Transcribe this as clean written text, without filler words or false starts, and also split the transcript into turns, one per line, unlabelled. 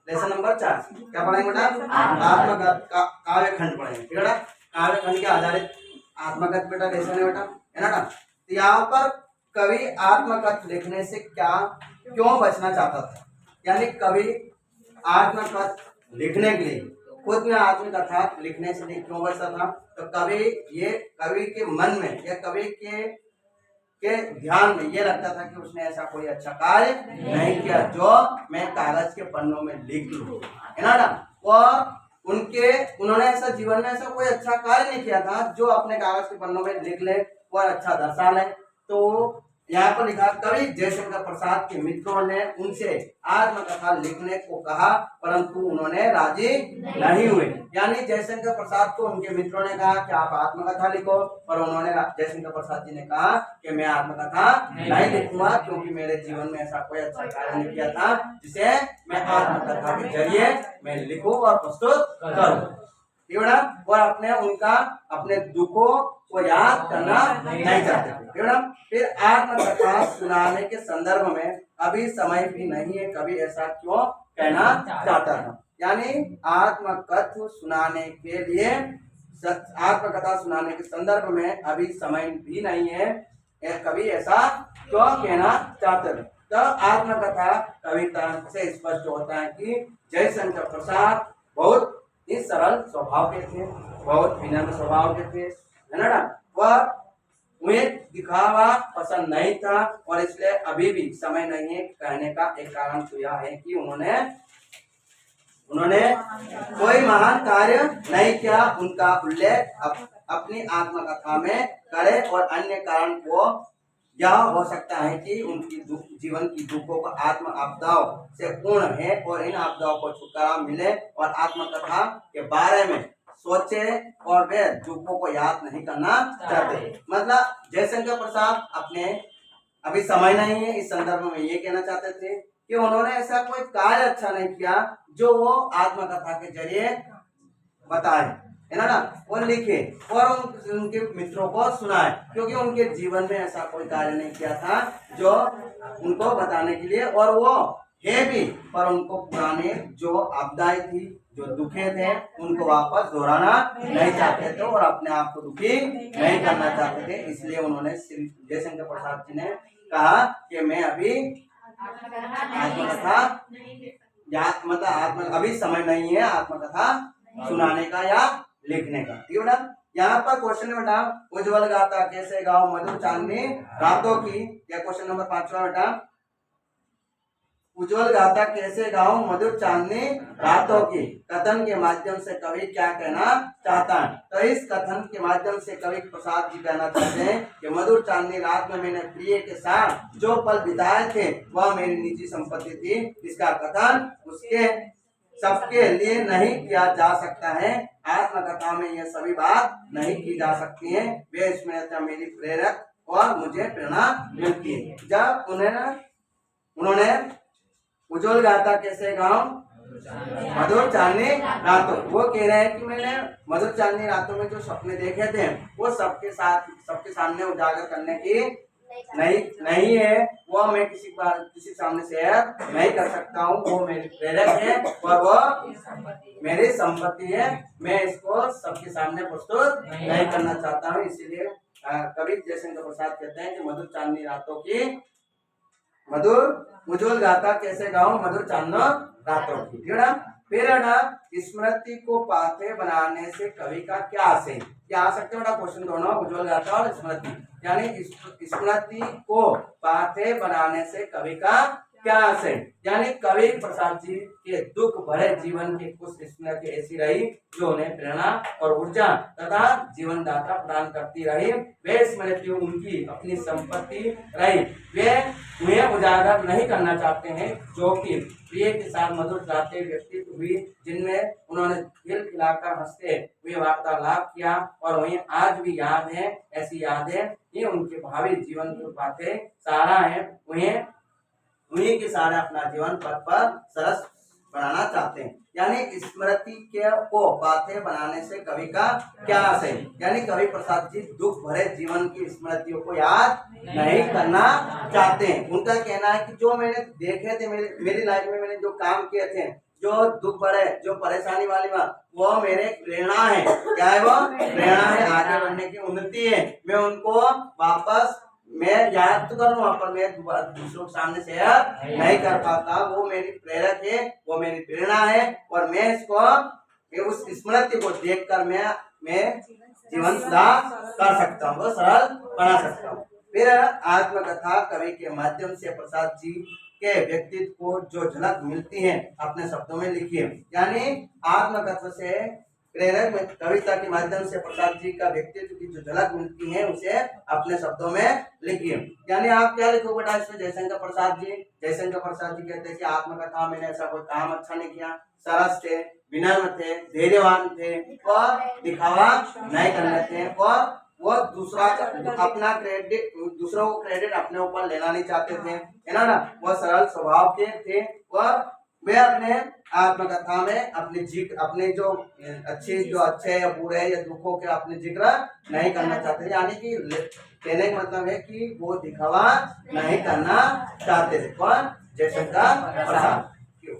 Lesson number 4 क्या पढ़ेंगे बेटा? आत्मगत काव्य खंड पढ़ेंगे, ठीक है बेटा। काव्य खंड के आधारित आत्मगत बेटा लेसन है बेटा, है ना। तो यहाँ पर कवि आत्मकथ लिखने से क्यों बचना चाहता था, यानी कवि आत्मकथ लिखने के लिए, खुद में आत्मकथा लिखने से क्यों बचता था? तो कवि के मन में या कवि के ध्यान में ये लगता था कि उसने ऐसा कोई अच्छा कार्य नहीं किया जो मैं कागज के पन्नों में लिख लूं, है ना। और उन्होंने ऐसा जीवन में ऐसा कोई अच्छा कार्य नहीं किया था जो अपने कागज के पन्नों में लिख ले और अच्छा दर्शा ले। तो यहाँ पर लिखा, कवि जयशंकर प्रसाद के मित्रों ने उनसे आत्मकथा लिखने को कहा परंतु उन्होंने राजी नहीं हुए। यानी जयशंकर प्रसाद को उनके मित्रों ने कहा कि आप आत्मकथा लिखो, पर उन्होंने जयशंकर प्रसाद जी ने कहा कि मैं आत्मकथा नहीं लिखूंगा क्योंकि मेरे जीवन में ऐसा कोई अच्छा कार्य नहीं किया था जिसे मैं आत्मकथा के जरिए मैं लिखूं और प्रस्तुत करूं, और अपने दुखों को याद करना नहीं चाहते थे। फिर आत्मकथा सुनाने के संदर्भ में अभी समय भी नहीं है, कभी ऐसा क्यों कहना चाहता था। यानी आत्मकथा सुनाने के संदर्भ में अभी समय भी नहीं है, कभी ऐसा क्यों कहना चाहते थे। तो आत्मकथा कविता से स्पष्ट होता है कि जयशंकर प्रसाद बहुत ही सरल स्वभाव के थे, बहुत विनम्र स्वभाव के थे, है ना। वह उन्हें दिखावा पसंद नहीं था और इसलिए अभी भी समय नहीं है कहने का एक कारण तो यह है कि उन्होंने कोई महान कार्य नहीं किया। उनका उल्लेख अपनी आत्मकथा में करे और अन्य कारण को यह हो सकता है कि उनकी जीवन की दुखों को आत्म आपदाओं से पूर्ण है और इन आपदाओं को छुटकारा मिले और आत्मकथा के बारे में सोचे और वे दुखों को याद नहीं करना चाहते। मतलब जयशंकर प्रसाद अपने अभी समय नहीं है इस संदर्भ में ये कहना चाहते थे कि उन्होंने ऐसा कोई कार्य अच्छा नहीं किया जो वो आत्मकथा के जरिए बताए, है ना, वो लिखे और उनके मित्रों को सुनाए, क्योंकि उनके जीवन में ऐसा कोई कार्य नहीं किया था जो उनको बताने के लिए, और वो है भी, पर उनको पुराने जो आपदाएं थी, जो दुखे थे, उनको वापस दोहराना नहीं चाहते थे और अपने आप को दुखी नहीं करना चाहते थे। इसलिए उन्होंने जयशंकर प्रसाद जी ने कहा कि मैं अभी आत्मकथा अभी समय नहीं है आत्मकथा सुनाने का या लिखने का, ठीक है बेटा। यहाँ पर क्वेश्चन है बेटा, उज्जवल गाथा कैसे गाओ मधुर चांदनी रातों की, या क्वेश्चन नंबर 5 बेटा, उज्जवल गाथा कैसे गाओ मधुर चांदनी रातों की कथन के माध्यम से कवि क्या कहना चाहता है। तो इस कथन के माध्यम से कवि प्रसाद जी कहना चाहते हैं कि मधुर चांदनी रात में मैंने प्रिय के साथ जो पल बिताए थे वह मेरी निजी संपत्ति थी। इसका कथन उसके सबके लिए नहीं किया जा सकता है। आत्मकथा में यह सभी बात नहीं की जा सकती है। वे स्मृतियां मेरी प्रेरक और मुझे प्रेरणा मिलती है। जब उन्होंने उज्जवल गाथा कैसे गाओ मधुर चांदनी रातों, वो कह रहे हैं कि मैंने मधुर चांदनी रातों में जो सपने देखे थे वो सबके सामने उजागर करने की नहीं है, वो मैं किसी सामने शेयर नहीं कर सकता हूँ। वो मेरी प्रेरक है और वो मेरी संपत्ति है, मैं इसको सबके सामने प्रस्तुत नहीं करना चाहता हूँ। इसीलिए कवि जयशंकर प्रसाद कहते हैं कि मधुर चांदनी रातों की उज्जवल गाथा कैसे गाओ मधुर चांदनी रातों की, फिर स्मृति को पाथे बनाने से कवि का क्या आशय, क्या आ सकते हैं क्वेश्चन दोनों, उज्जवल गाथा और स्मृति, यानी स्मृति को पाथे बनाने से कवि का क्या आशय। यानी कवि प्रसाद जी के दुख भरे जीवन की कुछ स्मृति ऐसी रही जो उन्हें प्रेरणा और ऊर्जा तथा जीवन दाता प्रदान करती रही। वे स्मृति उनकी अपनी संपत्ति रही, वे उन्हें उजागर नहीं करना चाहते हैं, जो कि प्रिय के साथ मधुर गाते व्यक्तित्व हुई, जिनमें उन्होंने दिल खिलाकर हंसते हुए वार्तालाप किया और वहीं आज भी याद है। ऐसी यादें ये उनके भावी जीवन की बातें सारा है, उन्हीं के सारे अपना जीवन पथ पर सरस बनाना चाहते हैं। यानी स्मृति को बातें बनाने से कवि का क्या आशय, यानी कवि प्रसाद जी दुख भरे जीवन की स्मृतियों को याद नहीं करना चाहते हैं। उनका कहना है कि जो मैंने देखे थे, मेरी लाइफ में मैंने जो काम किए थे, जो दुख भरे, जो परेशानी वाली बात, वो मेरे प्रेरणा है। क्या है वो? प्रेरणा है, आगे बढ़ने की उन्नति है। मैं उनको वापस मैं याद तो करूँ पर मैं दूसरों के सामने शेयर नहीं कर पाता। वो मेरी प्रेरक है, वो मेरी प्रेरणा है और मैं इसको उस स्मृति को देखकर मैं जीवन सुधार कर सकता हूँ, वो सरल बना सकता हूँ। फिर आत्मकथा कवि के माध्यम से प्रसाद जी के व्यक्तित्व को जो झलक मिलती है अपने शब्दों में लिखिए। यानी आत्मकथा से प्रेरक में कविता के माध्यम से प्रसाद जी का व्यक्तित्व की जो झलक मिलती है उसे अपने शब्दों में लिखिए। यानी आप क्या लिखो बेटा इसमें? जयशंकर प्रसाद जी कहते हैं कि आत्मकथा मैंने ऐसा कोई काम अच्छा नहीं किया, सरस थे, विनम्र थे, धैर्यवान थे और दिखावा नहीं करने थे और वो दूसरों को क्रेडिट अपने ऊपर लेना नहीं चाहते थे, है ना। वो सरल स्वभाव के थे और वे अपने आत्मकथा में अपने जो अच्छे या बुरे या दुखों के अपने जिक्र नहीं करना चाहते थे। यानी कि कहने का मतलब है कि वो दिखावा नहीं करना चाहते थे। कौन? जयशंकर प्रसाद। क्यों?